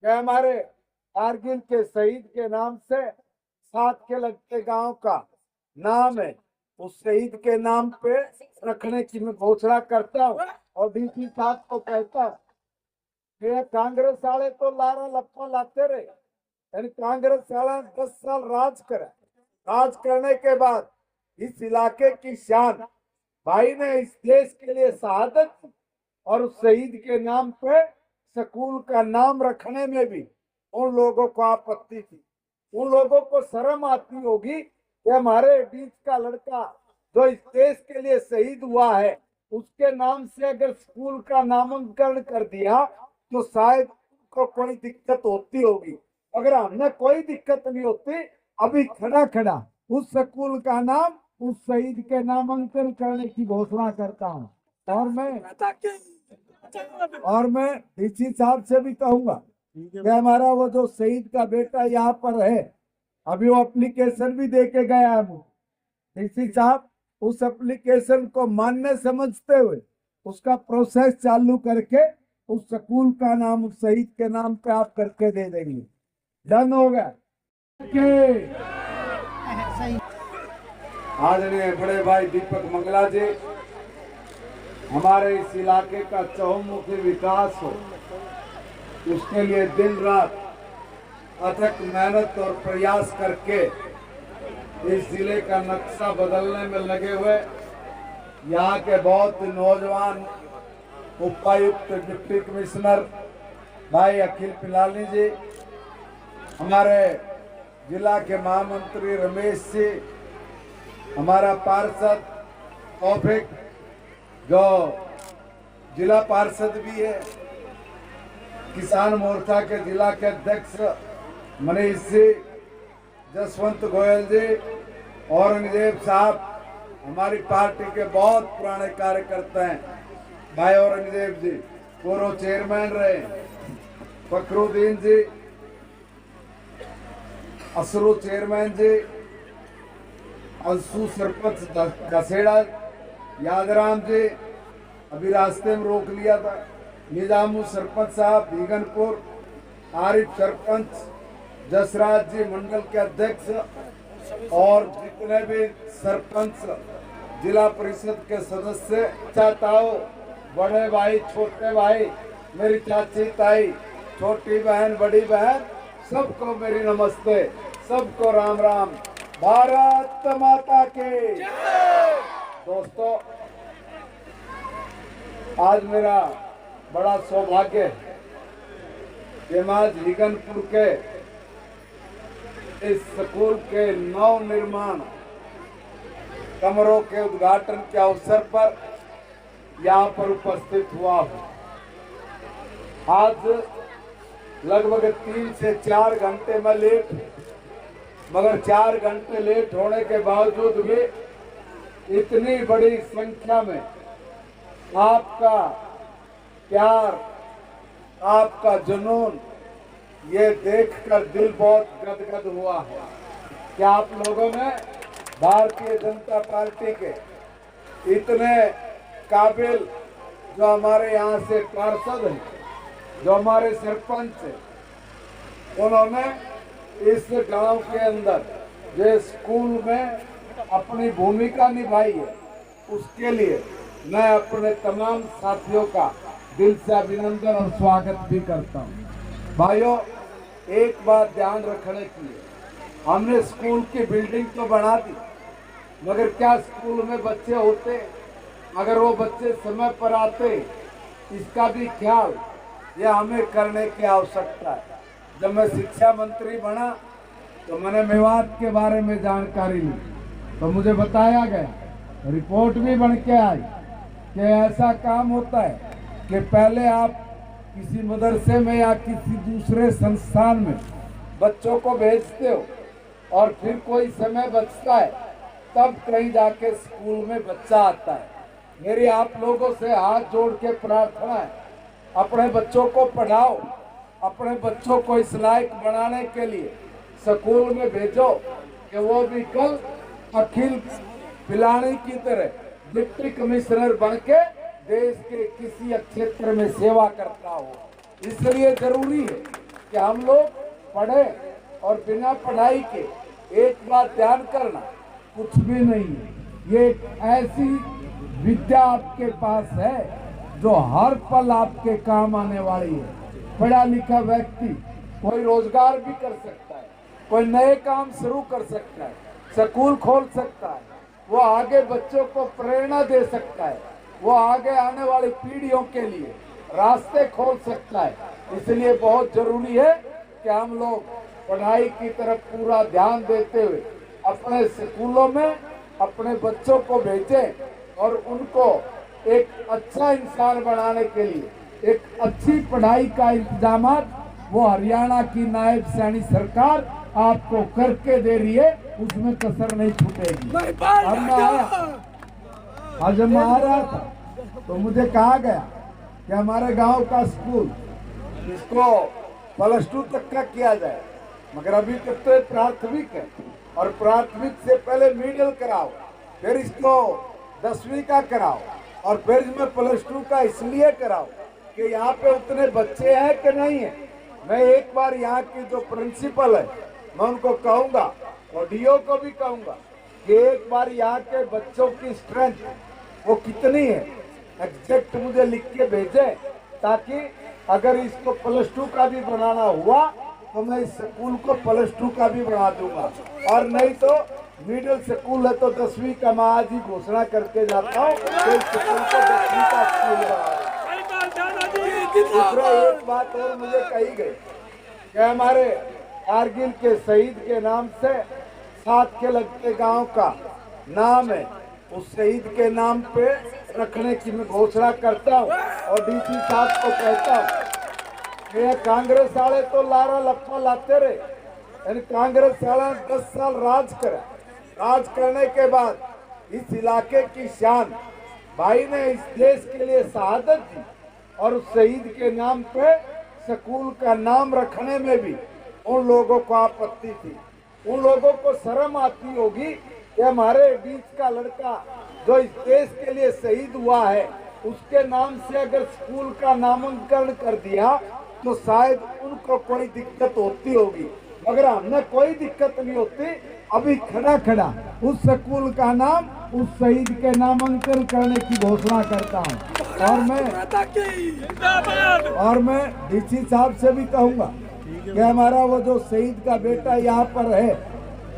कि हमारे कारगिल के शहीद के नाम से साथ के लगते गांव का नाम है, उस शहीद के नाम पे रखने की मैं घोषणा करता हूँ। और डीसी साहब को कहता हूँ कि कांग्रेस वाले तो लारा लप्पा लाते रहे, यानी कांग्रेस वाला 10 साल राज करा। राज करने के बाद इस इलाके की शान भाई ने इस देश के लिए शहादत दी, और उस शहीद के नाम पे स्कूल का नाम रखने में भी उन लोगों को आपत्ति थी। उन लोगों को शर्म आती होगी कि हमारे बीच का लड़का जो इस देश के लिए शहीद हुआ है, उसके नाम से अगर स्कूल का नामांकन कर दिया तो शायद को कोई दिक्कत होती होगी। अगर हमने कोई दिक्कत नहीं होती, अभी खड़ा खड़ा उस स्कूल का नाम उस शहीद के नामांकन करने की घोषणा करता हूँ। और मैं डीसी साहब से भी कहूंगा कि हमारा वो जो शहीद का बेटा यहाँ पर है, अभी वो एप्लीकेशन भी दे के गया है। डीसी साहब उस एप्लीकेशन को मान्य समझते हुए उसका प्रोसेस चालू करके उस स्कूल का नाम उस शहीद के नाम पे आप करके दे देंगे। डन होगा। आदरणीय बड़े भाई दीपक मंगला जी, हमारे इस इलाके का चहुमुखी विकास हो, उसके लिए दिन रात अथक मेहनत और प्रयास करके इस जिले का नक्शा बदलने में लगे हुए यहाँ के बहुत नौजवान उपायुक्त डिप्टी कमिश्नर भाई अखिल पिलानी जी, हमारे जिला के महामंत्री रमेश जी, हमारा पार्षद तौफिक जो जिला पार्षद भी है, किसान मोर्चा के जिला के अध्यक्ष मनीष जी, जसवंत गोयल जी, औरंगजेब साहब, हमारी पार्टी के बहुत पुराने कार्यकर्ता हैं भाई औरंगजेब जी, पूर्व चेयरमैन रहे, फखरुद्दीन जी, असरू चेयरमैन जी, अंशु सरपंच गसेड़ा, यादराम जी अभी रास्ते में रोक लिया था, निजामू सरपंच साहब बीगनपुर, आरिफ सरपंच, जसराज जी मंडल के अध्यक्ष, और जितने भी सरपंच जिला परिषद के सदस्य, चाचाओ, बड़े भाई, छोटे भाई, मेरी चाची ताई, छोटी बहन, बड़ी बहन, सबको मेरी नमस्ते, सबको राम राम। भारत माता के। दोस्तों, आज मेरा बड़ा सौभाग्य है कि मैं आज हिगनपुर के इस स्कूल के नव निर्माण कमरों के उद्घाटन के अवसर पर यहाँ पर उपस्थित हुआ हूँ। आज लगभग 3 से 4 घंटे में लेट, मगर 4 घंटे लेट होने के बावजूद भी इतनी बड़ी संख्या में आपका प्यार, आपका जुनून, ये देखकर दिल बहुत गदगद हुआ है कि आप लोगों ने भारतीय जनता पार्टी के इतने काबिल जो हमारे यहाँ से पार्षद हैं, जो हमारे सरपंच हैं, उन्होंने इस गांव के अंदर जो स्कूल में अपनी भूमिका निभाई है, उसके लिए मैं अपने तमाम साथियों का दिल से अभिनंदन और स्वागत भी करता हूँ। भाइयों, एक बात ध्यान रखने की है, हमने स्कूल की बिल्डिंग तो बना दी, मगर क्या स्कूल में बच्चे होते? अगर वो बच्चे समय पर आते, इसका भी ख्याल ये हमें करने की आवश्यकता है। जब मैं शिक्षा मंत्री बना तो मैंने मेवात के बारे में जानकारी ली, तो मुझे बताया गया, रिपोर्ट भी बन के आई कि ऐसा काम होता है कि पहले आप किसी मदरसे में या किसी दूसरे संस्थान में बच्चों को भेजते हो, और फिर कोई समय बचता है तब कहीं जाके स्कूल में बच्चा आता है। मेरी आप लोगों से हाथ जोड़ के प्रार्थना है, अपने बच्चों को पढ़ाओ, अपने बच्चों को इस लायक बनाने के लिए स्कूल में भेजो कि वो भी कल अखिल पिलानी की तरह डिप्टी कमिश्नर बन के देश के किसी क्षेत्र में सेवा करता हो। इसलिए जरूरी है कि कि हम लोग पढ़े और बिना पढ़ाई के एक बात ध्यान करना, कुछ भी नहीं है। ये एक ऐसी विद्या आपके पास है जो हर पल आपके काम आने वाली है। पढ़ा लिखा व्यक्ति कोई रोजगार भी कर सकता है, कोई नए काम शुरू कर सकता है, स्कूल खोल सकता है, वो आगे बच्चों को प्रेरणा दे सकता है, वो आगे आने वाली पीढ़ियों के लिए रास्ते खोल सकता है। इसलिए बहुत जरूरी है कि हम लोग पढ़ाई की तरफ पूरा ध्यान देते हुए अपने स्कूलों में अपने बच्चों को भेजें और उनको एक अच्छा इंसान बनाने के लिए एक अच्छी पढ़ाई का इंतजाम वो हरियाणा की नायब सैनी सरकार आपको करके दे रही है, उसमें कसर नहीं छूटेगी। आज मैं आ रहा था तो मुझे कहा गया कि हमारे गांव का स्कूल इसको +2 तक का किया जाए, मगर अभी तक तो प्राथमिक है और प्राथमिक से पहले मिडिल कराओ, फिर इसको 10वीं का कराओ और फिर इसमें +2 का इसलिए कराओ कि यहाँ पे उतने बच्चे हैं कि नहीं है। मैं एक बार यहाँ की जो प्रिंसिपल है मैं उनको कहूँगा और डीओ को भी कहूँगा कि एक बार यहाँ के बच्चों की स्ट्रेंथ वो कितनी है एग्जैक्ट मुझे लिख के भेजे, ताकि अगर इसको +2 का भी बनाना हुआ तो मैं इस स्कूल को +2 का भी बना दूंगा, और नहीं तो मिडिल स्कूल है तो 10वीं का मैं आज ही घोषणा करके जाता हूँ तो इस स्कूल को 10वीं का स्कूल बना। दूसरा एक बात और मुझे कही गई कि हमारे कारगिल के शहीद के नाम से 7 के लगते गांव का नाम है, उस शहीद के नाम पे रखने की मैं घोषणा करता हूँ और डीसी साहब को कहता हूँ कि ये कांग्रेस वाले तो लारा लप्पा लाते रहे, यानी कांग्रेस वाले 10 साल राज करा, राज करने के बाद इस इलाके की शान भाई ने इस देश के लिए शहादत दी और उस शहीद के नाम पे स्कूल का नाम रखने में भी उन लोगों को आपत्ति थी। उन लोगों को शर्म आती होगी कि हमारे बीच का लड़का जो इस देश के लिए शहीद हुआ है उसके नाम से अगर स्कूल का नामांकन कर दिया तो शायद उनको कोई दिक्कत होती होगी, मगर हमें कोई दिक्कत नहीं होती। अभी खड़ा खड़ा उस स्कूल का नाम उस शहीद के नामांकन करने की घोषणा करता हूँ और मैं डीसी साहब से भी कहूँगा कि हमारा वो जो शहीद का बेटा यहाँ पर है,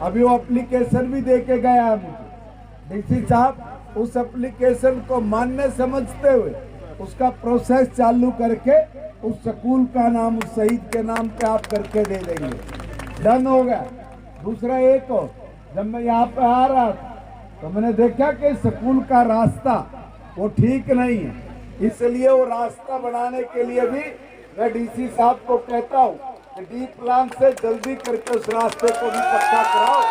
अभी वो एप्लीकेशन भी दे के गया है मुझे। डीसी साहब उस एप्लीकेशन को मान्य समझते हुए उसका प्रोसेस चालू करके उस स्कूल का नाम उस शहीद के नाम पे आप करके दे देंगे। डन हो गया। दूसरा एक और, जब मैं यहाँ पे आ रहा था तो मैंने देखा कि स्कूल का रास्ता वो ठीक नहीं है, इसलिए वो रास्ता बनाने के लिए भी मैं डीसी साहब को कहता हूँ कि डी प्लान से जल्दी करके उस रास्ते को भी पक्का कराओ,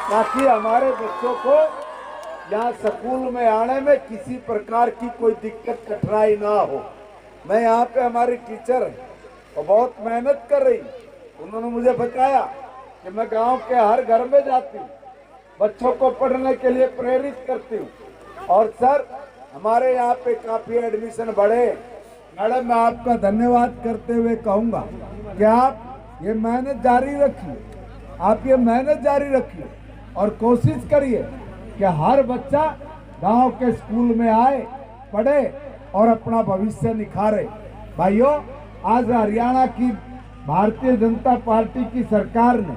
ताकि हमारे बच्चों को यहाँ स्कूल में आने में किसी प्रकार की कोई दिक्कत कठिनाई ना हो। मैं यहाँ पे हमारी टीचर वो बहुत मेहनत कर रही, उन्होंने मुझे बताया कि मैं गांव के हर घर में जाती हूँ, बच्चों को पढ़ने के लिए प्रेरित करती हूँ और सर हमारे यहाँ पे काफी एडमिशन बढ़े। मैडम मैं आपका धन्यवाद करते हुए कहूँगा कि आप ये मेहनत जारी रखिए, आप ये मेहनत जारी रखिए और कोशिश करिए कि हर बच्चा गांव के स्कूल में आए, पढ़े और अपना भविष्य निखारे। भाइयों, आज हरियाणा की भारतीय जनता पार्टी की सरकार ने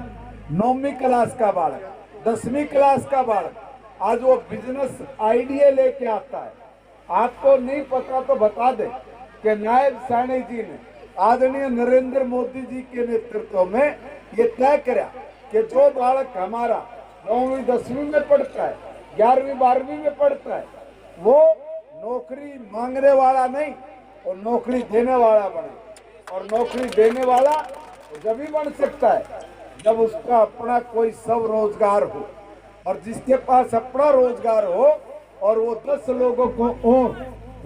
9वीं क्लास का बालक, 10वीं क्लास का बालक आज वो बिजनेस आइडिया लेके आता है। आपको नहीं पता तो बता दें कि नायब सैनी जी ने आदरणीय नरेंद्र मोदी जी के नेतृत्व में ये तय करा कि जो बालक हमारा 9वीं 10वीं में पढ़ता है, 11वीं 12वीं में पढ़ता है, वो नौकरी मांगने वाला नहीं और नौकरी देने वाला बने। और नौकरी देने वाला जब भी बन सकता है जब उसका अपना कोई सब रोजगार हो, और जिसके पास अपना रोजगार हो और वो 10 लोगों को और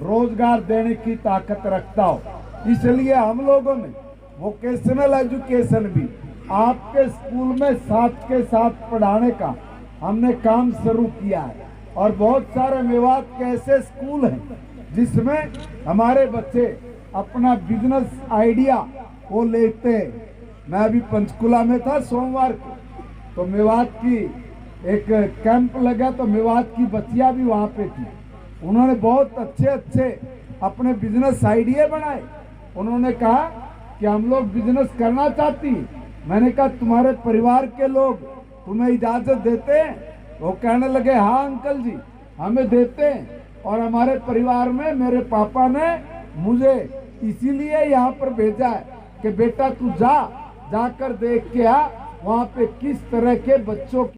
रोजगार देने की ताकत रखता हो। इसलिए हम लोगों ने वोकेशनल एजुकेशन भी आपके स्कूल में साथ के साथ पढ़ाने का हमने काम शुरू किया है और बहुत सारे मेवात के ऐसे स्कूल हैं जिसमें हमारे बच्चे अपना बिजनेस आइडिया वो लेते हैं। मैं अभी पंचकुला में था सोमवार को, तो मेवात की एक कैंप लगा, तो मेवात की बच्चियां भी वहाँ पे थी। उन्होंने बहुत अच्छे अच्छे अपने बिजनेस आइडिया बनाए। उन्होंने कहा कि हम लोग बिजनेस करना चाहती। मैंने कहा तुम्हारे परिवार के लोग तुम्हें इजाजत देते हैं? वो कहने लगे हाँ अंकल जी, हमें देते हैं, और हमारे परिवार में मेरे पापा ने मुझे इसीलिए यहाँ पर भेजा है कि बेटा तू जाकर देख के आ वहाँ पे किस तरह के बच्चों